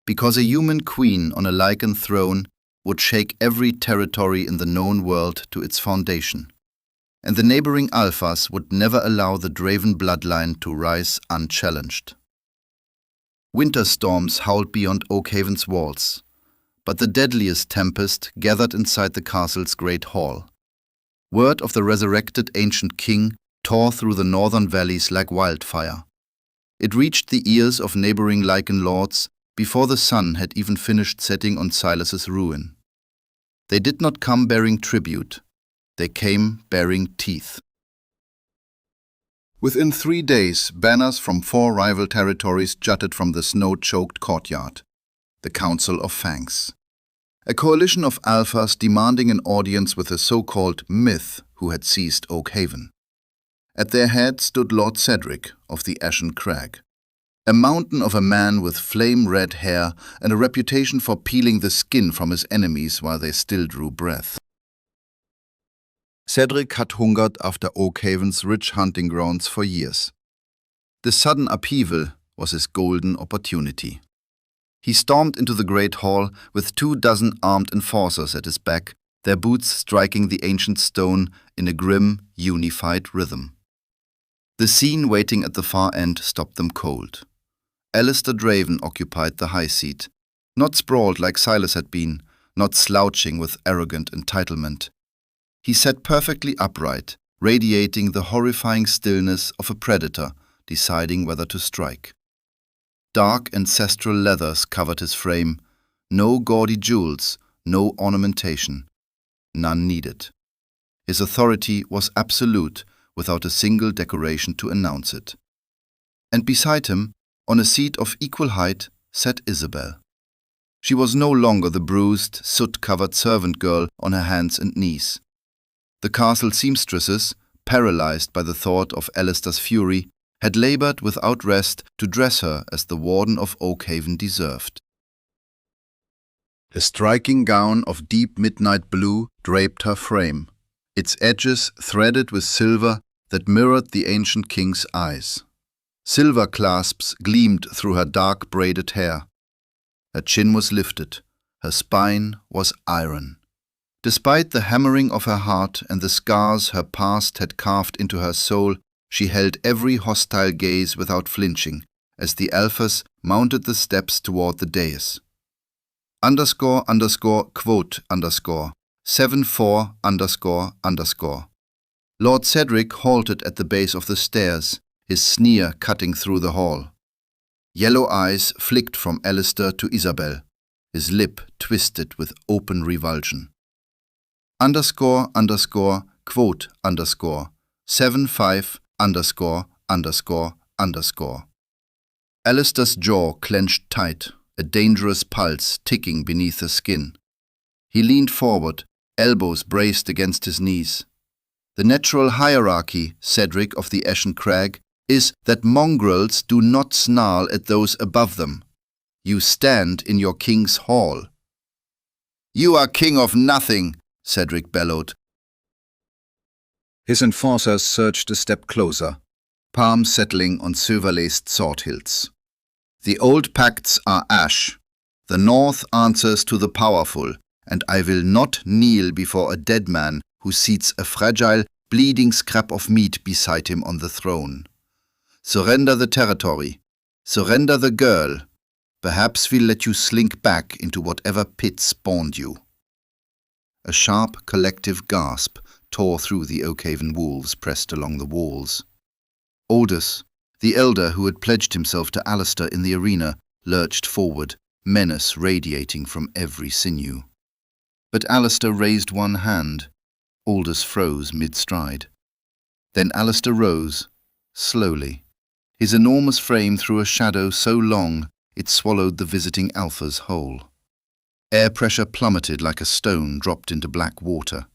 [SPEAKER 1] Because a human queen on a Lycan throne would shake every territory in the known world to its foundation. And the neighboring alphas would never allow the Draven bloodline to rise unchallenged. Winter storms howled beyond Oakhaven's walls, but the deadliest tempest gathered inside the castle's great hall. Word of the resurrected ancient king tore through the northern valleys like wildfire. It reached the ears of neighboring Lycan lords before the sun had even finished setting on Silas's ruin. They did not come bearing tribute. They came bearing teeth. Within 3 days, banners from 4 rival territories jutted from the snow-choked courtyard. The Council of Fangs. A coalition of alphas demanding an audience with the so-called myth who had seized Oakhaven. At their head stood Lord Cedric of the Ashen Crag. A mountain of a man with flame-red hair and a reputation for peeling the skin from his enemies while they still drew breath. Cedric had hungered after Oakhaven's rich hunting grounds for years. The sudden upheaval was his golden opportunity. He stormed into the great hall with 24 armed enforcers at his back, their boots striking the ancient stone in a grim, unified rhythm. The scene waiting at the far end stopped them cold. Alistair Draven occupied the high seat, not sprawled like Silas had been, not slouching with arrogant entitlement. He sat perfectly upright, radiating the horrifying stillness of a predator deciding whether to strike. Dark ancestral leathers covered his frame, no gaudy jewels, no ornamentation, none needed. His authority was absolute, without a single decoration to announce it. And beside him, on a seat of equal height, sat Isabel. She was no longer the bruised, soot-covered servant girl on her hands and knees. The castle seamstresses, paralyzed by the thought of Alistair's fury, had labored without rest to dress her as the warden of Oakhaven deserved. A striking gown of deep midnight blue draped her frame, its edges threaded with silver that mirrored the ancient king's eyes. Silver clasps gleamed through her dark braided hair. Her chin was lifted, her spine was iron. Despite the hammering of her heart and the scars her past had carved into her soul, she held every hostile gaze without flinching as the alphas mounted the steps toward the dais. __quote _74 ___. Lord Cedric halted at the base of the stairs, his sneer cutting through the hall. Yellow eyes flicked from Alistair to Isabel, his lip twisted with open revulsion. __quote _75 ___. Alistair's jaw clenched tight, a dangerous pulse ticking beneath the skin. He leaned forward, elbows braced against his knees. The natural hierarchy, Cedric of the Ashen Crag, is that mongrels do not snarl at those above them. You stand in your king's hall. You are king of nothing, Cedric bellowed. His enforcers surged a step closer, palms settling on silver-laced sword hilts. The old pacts are ash. The North answers to the powerful, and I will not kneel before a dead man who seats a fragile, bleeding scrap of meat beside him on the throne. Surrender the territory. Surrender the girl. Perhaps we'll let you slink back into whatever pit spawned you. A sharp, collective gasp tore through the Oakhaven wolves pressed along the walls. Aldous, the elder who had pledged himself to Alistair in the arena, lurched forward, menace radiating from every sinew. But Alistair raised one hand. Aldous froze mid-stride. Then Alistair rose, slowly. His enormous frame threw a shadow so long it swallowed the visiting alphas whole. Air pressure plummeted like a stone dropped into black water.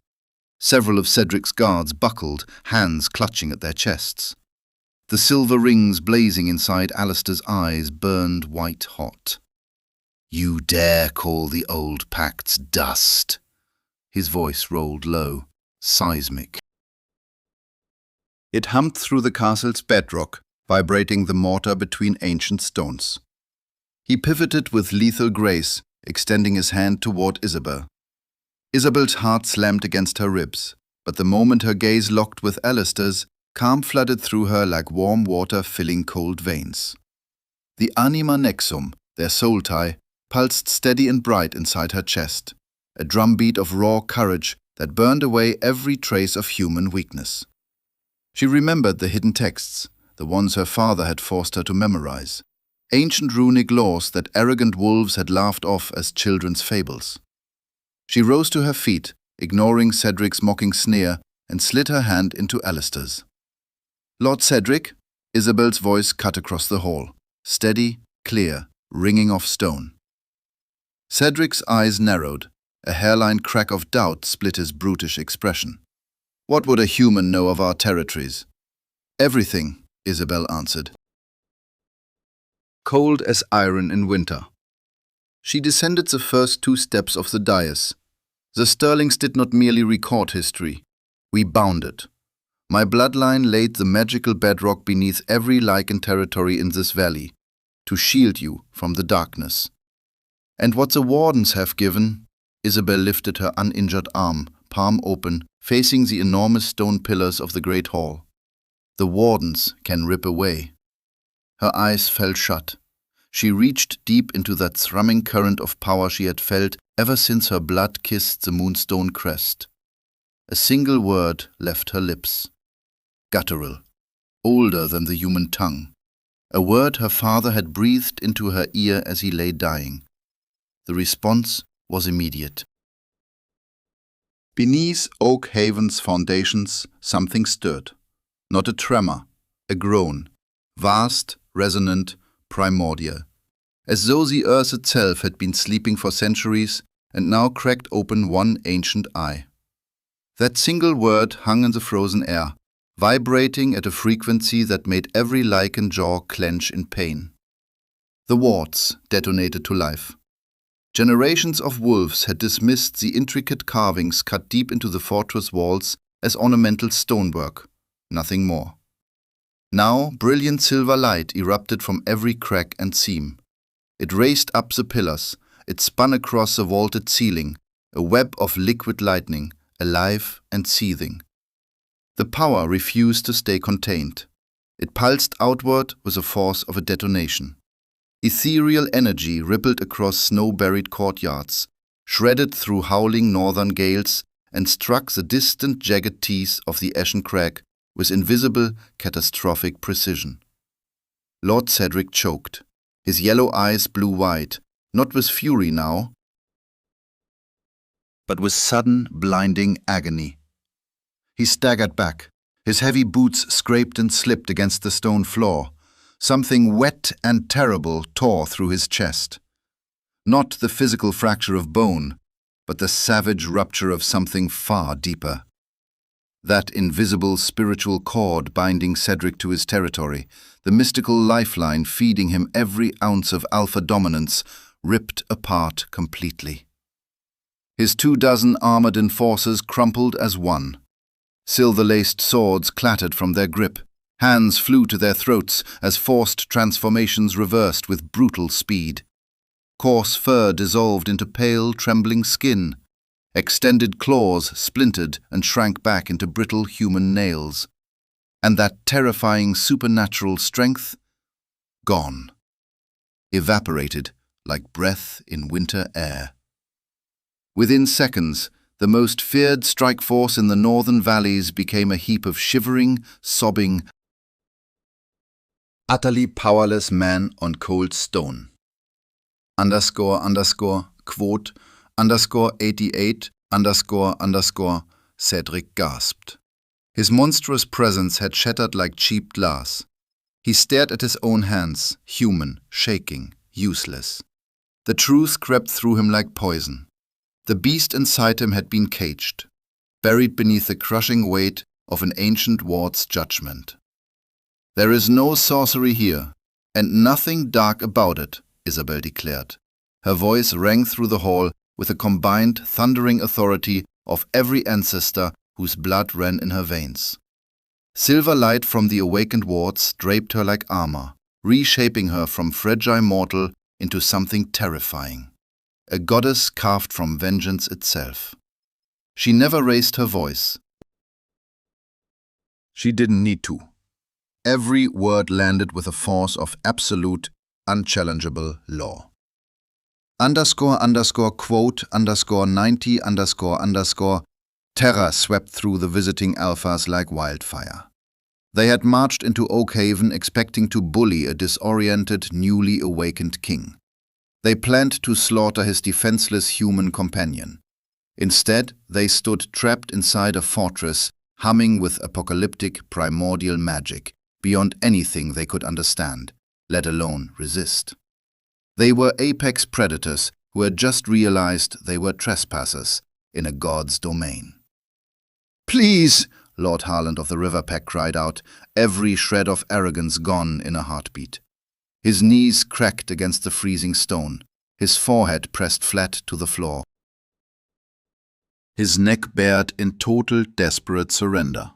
[SPEAKER 1] Several of Cedric's guards buckled, hands clutching at their chests. The silver rings blazing inside Alistair's eyes burned white-hot. "You dare call the old pacts dust?" His voice rolled low, seismic. It hummed through the castle's bedrock, vibrating the mortar between ancient stones. He pivoted with lethal grace, extending his hand toward Isabel. Isabel's heart slammed against her ribs, but the moment her gaze locked with Alistair's, calm flooded through her like warm water filling cold veins. The anima nexum, their soul tie, pulsed steady and bright inside her chest, a drumbeat of raw courage that burned away every trace of human weakness. She remembered the hidden texts, the ones her father had forced her to memorize, ancient runic laws that arrogant wolves had laughed off as children's fables. She rose to her feet, ignoring Cedric's mocking sneer, and slid her hand into Alistair's. "Lord Cedric," Isabel's voice cut across the hall, steady, clear, ringing off stone. Cedric's eyes narrowed. A hairline crack of doubt split his brutish expression. "What would a human know of our territories?" "Everything," Isabel answered. Cold as iron in winter. She descended the first 2 steps of the dais. The Sterlings did not merely record history. We bound it. My bloodline laid the magical bedrock beneath every Lycan territory in this valley, to shield you from the darkness. And what the wardens have given, Isabel lifted her uninjured arm, palm open, facing the enormous stone pillars of the great hall. The wardens can rip away. Her eyes fell shut. She reached deep into that thrumming current of power she had felt ever since her blood kissed the moonstone crest. A single word left her lips. Guttural, older than the human tongue. A word her father had breathed into her ear as he lay dying. The response was immediate. Beneath Oakhaven's foundations, something stirred. Not a tremor, a groan. Vast, resonant, primordial. As though the earth itself had been sleeping for centuries and now cracked open one ancient eye. That single word hung in the frozen air, vibrating at a frequency that made every Lycan jaw clench in pain. The wards detonated to life. Generations of wolves had dismissed the intricate carvings cut deep into the fortress walls as ornamental stonework, nothing more. Now, brilliant silver light erupted from every crack and seam. It raced up the pillars, it spun across the vaulted ceiling, a web of liquid lightning, alive and seething. The power refused to stay contained. It pulsed outward with the force of a detonation. Ethereal energy rippled across snow-buried courtyards, shredded through howling northern gales, and struck the distant jagged teeth of the Ashen Crag with invisible, catastrophic precision. Lord Cedric choked. His yellow eyes blew wide, not with fury now, but with sudden, blinding agony. He staggered back. His heavy boots scraped and slipped against the stone floor. Something wet and terrible tore through his chest. Not the physical fracture of bone, but the savage rupture of something far deeper. That invisible spiritual cord binding Cedric to his territory, the mystical lifeline feeding him every ounce of alpha dominance, ripped apart completely. His 24 armored enforcers crumpled as one. Silver-laced swords clattered from their grip, Hands flew to their throats as forced transformations reversed with brutal speed. Coarse fur dissolved into pale, trembling skin. Extended claws splintered and shrank back into brittle human nails. And that terrifying supernatural strength? Gone. Evaporated like breath in winter air. Within seconds, the most feared strike force in the northern valleys became a heap of shivering, sobbing, utterly powerless men on cold stone. __quote _88 Cedric gasped. His monstrous presence had shattered like cheap glass. He stared at his own hands, human, shaking, useless. The truth crept through him like poison. The beast inside him had been caged, buried beneath the crushing weight of an ancient ward's judgment. "There is no sorcery here, and nothing dark about it," Isabel declared. Her voice rang through the hall with the combined thundering authority of every ancestor whose blood ran in her veins. Silver light from the awakened wards draped her like armor, reshaping her from fragile mortal into something terrifying. A goddess carved from vengeance itself. She never raised her voice. She didn't need to. Every word landed with a force of absolute, unchallengeable law. __quote _90 terror swept through the visiting alphas like wildfire. They had marched into Oakhaven expecting to bully a disoriented, newly awakened king. They planned to slaughter his defenseless human companion. Instead, they stood trapped inside a fortress, humming with apocalyptic primordial magic, beyond anything they could understand, let alone resist. They were apex predators who had just realized they were trespassers in a god's domain. "Please!" Lord Harland of the River Pack cried out, every shred of arrogance gone in a heartbeat. His knees cracked against the freezing stone, his forehead pressed flat to the floor. His neck bared in total, desperate surrender.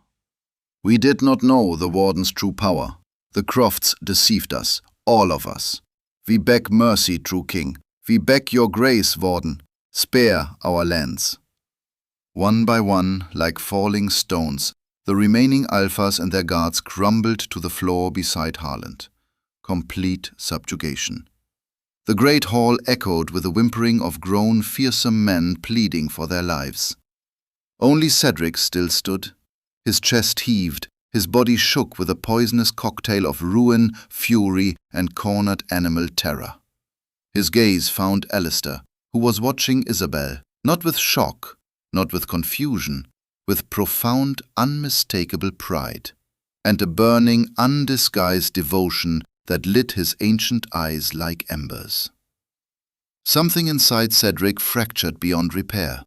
[SPEAKER 1] "We did not know the Warden's true power. The Crofts deceived us, all of us. We beg mercy, true king. We beg your grace, Warden. Spare our lands." One by one, like falling stones, the remaining alphas and their guards crumbled to the floor beside Harland. Complete subjugation. The great hall echoed with the whimpering of grown, fearsome men pleading for their lives. Only Cedric still stood. His chest heaved, his body shook with a poisonous cocktail of ruin, fury, and cornered animal terror. His gaze found Alistair, who was watching Isabel, not with shock, not with confusion, with profound, unmistakable pride, and a burning, undisguised devotion that lit his ancient eyes like embers. Something inside Cedric fractured beyond repair.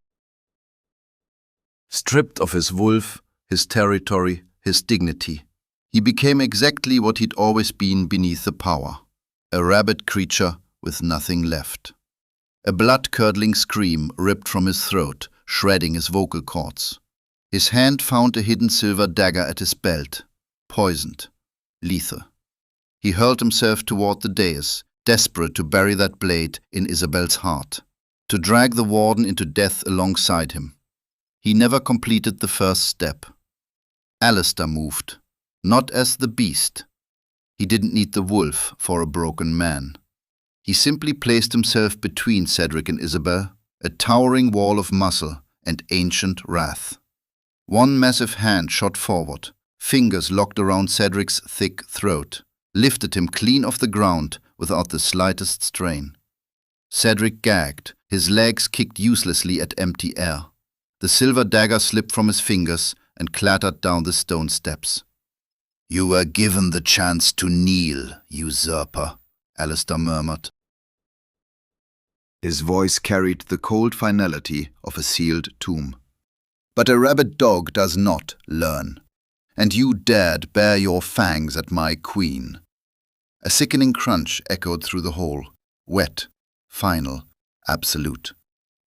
[SPEAKER 1] Stripped of his wolf, his territory, his dignity, he became exactly what he'd always been beneath the power, a rabid creature with nothing left. A blood-curdling scream ripped from his throat, shredding his vocal cords. His hand found a hidden silver dagger at his belt, poisoned, lethal. He hurled himself toward the dais, desperate to bury that blade in Isabel's heart, to drag the Warden into death alongside him. He never completed the first step. Alistair moved, not as the beast. He didn't need the wolf for a broken man. He simply placed himself between Cedric and Isabel, a towering wall of muscle and ancient wrath. One massive hand shot forward, fingers locked around Cedric's thick throat, lifted him clean off the ground without the slightest strain. Cedric gagged, his legs kicked uselessly at empty air. The silver dagger slipped from his fingers and clattered down the stone steps. "You were given the chance to kneel, usurper," Alistair murmured. His voice carried the cold finality of a sealed tomb. "But a rabid dog does not learn, and you dared bare your fangs at my queen." A sickening crunch echoed through the hall, wet, final, absolute.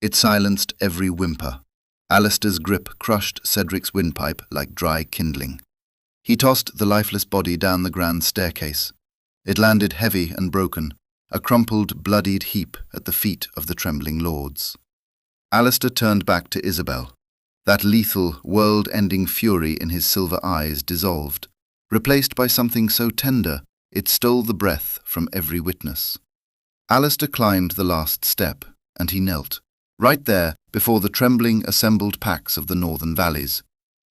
[SPEAKER 1] It silenced every whimper. Alistair's grip crushed Cedric's windpipe like dry kindling. He tossed the lifeless body down the grand staircase. It landed heavy and broken, a crumpled, bloodied heap at the feet of the trembling lords. Alistair turned back to Isabel. That lethal, world-ending fury in his silver eyes dissolved, replaced by something so tender it stole the breath from every witness. Alistair climbed the last step, and he knelt, right there before the trembling, assembled packs of the northern valleys.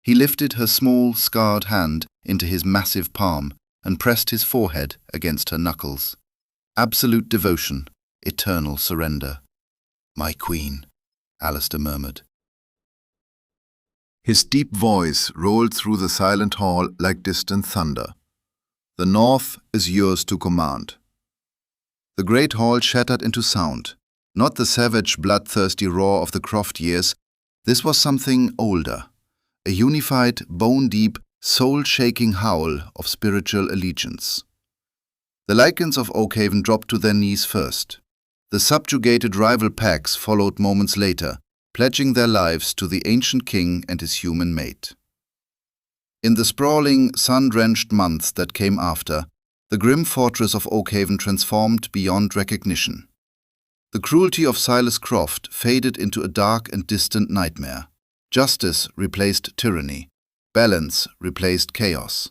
[SPEAKER 1] He lifted her small, scarred hand into his massive palm and pressed his forehead against her knuckles. Absolute devotion, eternal surrender. "My queen," Alistair murmured. His deep voice rolled through the silent hall like distant thunder. "The North is yours to command." The great hall shattered into sound, not the savage, bloodthirsty roar of the Croft years. This was something older, a unified, bone-deep, soul-shaking howl of spiritual allegiance. The Lycans of Oakhaven dropped to their knees first. The subjugated rival packs followed moments later, pledging their lives to the ancient king and his human mate. In the sprawling, sun-drenched months that came after, the grim fortress of Oakhaven transformed beyond recognition. The cruelty of Silas Croft faded into a dark and distant nightmare. Justice replaced tyranny. Balance replaced chaos.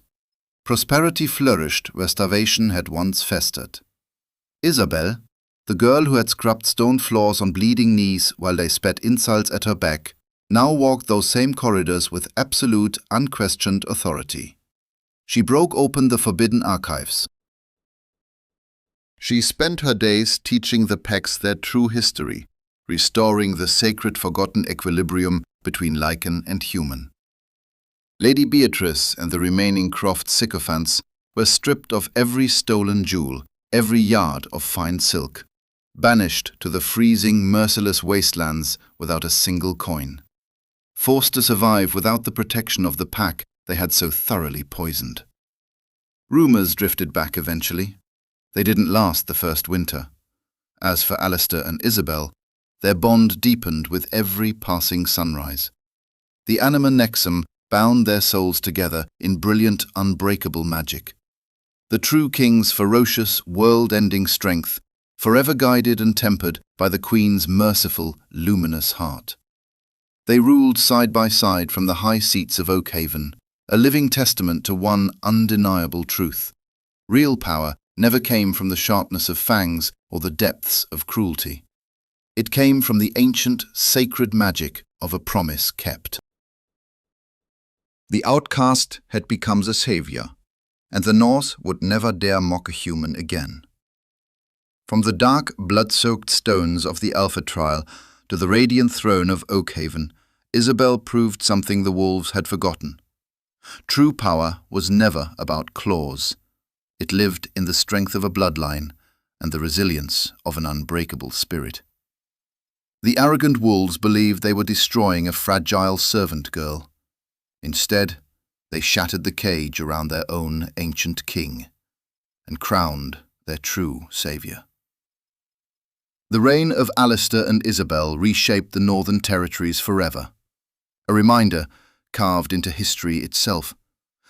[SPEAKER 1] Prosperity flourished where starvation had once festered. Isabel, the girl who had scrubbed stone floors on bleeding knees while they spat insults at her back, now walked those same corridors with absolute, unquestioned authority. She broke open the forbidden archives. She spent her days teaching the packs their true history, restoring the sacred forgotten equilibrium between Lycan and human. Lady Beatrice and the remaining Croft sycophants were stripped of every stolen jewel, every yard of fine silk, banished to the freezing, merciless wastelands without a single coin, forced to survive without the protection of the pack they had so thoroughly poisoned. Rumors drifted back eventually. They didn't last the first winter. As for Alistair and Isabel, their bond deepened with every passing sunrise. The Anima Nexum bound their souls together in brilliant, unbreakable magic. The true king's ferocious, world-ending strength, forever guided and tempered by the queen's merciful, luminous heart. They ruled side by side from the high seats of Oakhaven, a living testament to one undeniable truth. Real power never came from the sharpness of fangs or the depths of cruelty. It came from the ancient, sacred magic of a promise kept. The outcast had become a savior, and the North would never dare mock a human again. From the dark, blood-soaked stones of the Alpha Trial to the radiant throne of Oakhaven, Isabel proved something the wolves had forgotten. True power was never about claws. It lived in the strength of a bloodline and the resilience of an unbreakable spirit. The arrogant wolves believed they were destroying a fragile servant girl. Instead, they shattered the cage around their own ancient king and crowned their true savior. The reign of Alistair and Isabel reshaped the Northern Territories forever, a reminder, carved into history itself,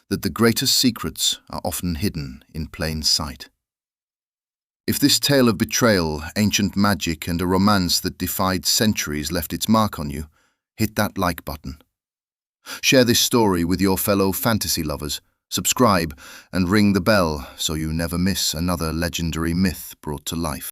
[SPEAKER 1] that the greatest secrets are often hidden in plain sight. If this tale of betrayal, ancient magic, and a romance that defied centuries left its mark on you, hit that like button. Share this story with your fellow fantasy lovers, subscribe, and ring the bell so you never miss another legendary myth brought to life.